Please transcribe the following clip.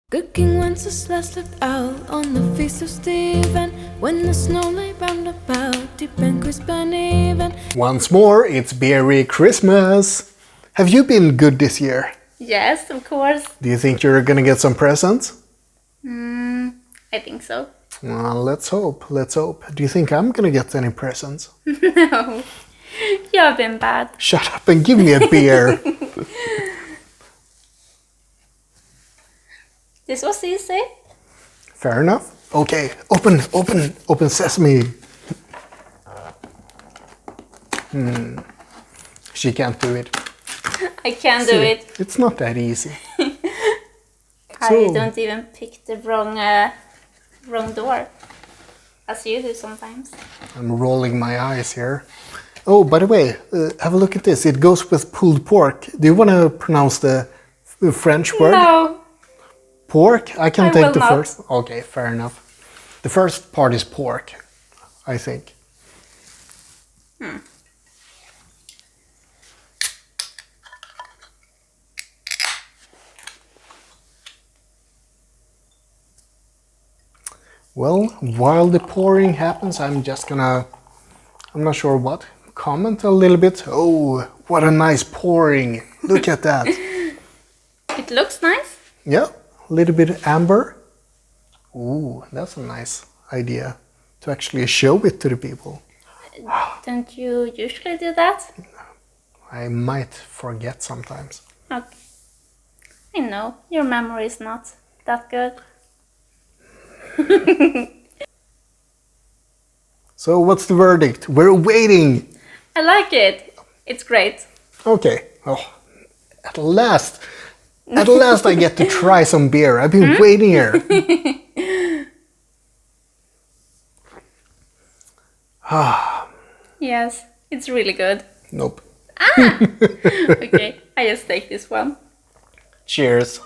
Good King Wenceslas looked out on the feast of Stephen, when the snow lay round about, deep and crisp and even. Once more, it's Beery Christmas! Have you been good this year? Yes, of course. Do you think you're gonna get some presents? I think so. Well, let's hope, let's hope. Do you think I'm gonna get any presents? No, you have been bad. Shut up and give me a beer! This was easy. Fair enough. Okay, open sesame. She can't do it. I can do it. It's not that easy. I don't even pick the wrong door, as you do sometimes. I'm rolling my eyes here. Oh, by the way, have a look at this. It goes with pulled pork. Do you want to pronounce the French word? No. Pork? I can I take will the not. first. Okay, fair enough. The first part is pork, I think. Well, while the pouring happens, I'm not sure what, comment a little bit. Oh, what a nice pouring. Look at that. It looks nice. Yeah, a little bit of amber. Ooh, that's a nice idea to actually show it to the people. Don't you usually do that? I might forget sometimes. Okay. I know, your memory is not that good. So what's the verdict? We're waiting. I like it. It's great. Okay. Oh, at last I get to try some beer. I've been waiting here. Yes, it's really good. Nope. Okay, I just take this one. Cheers.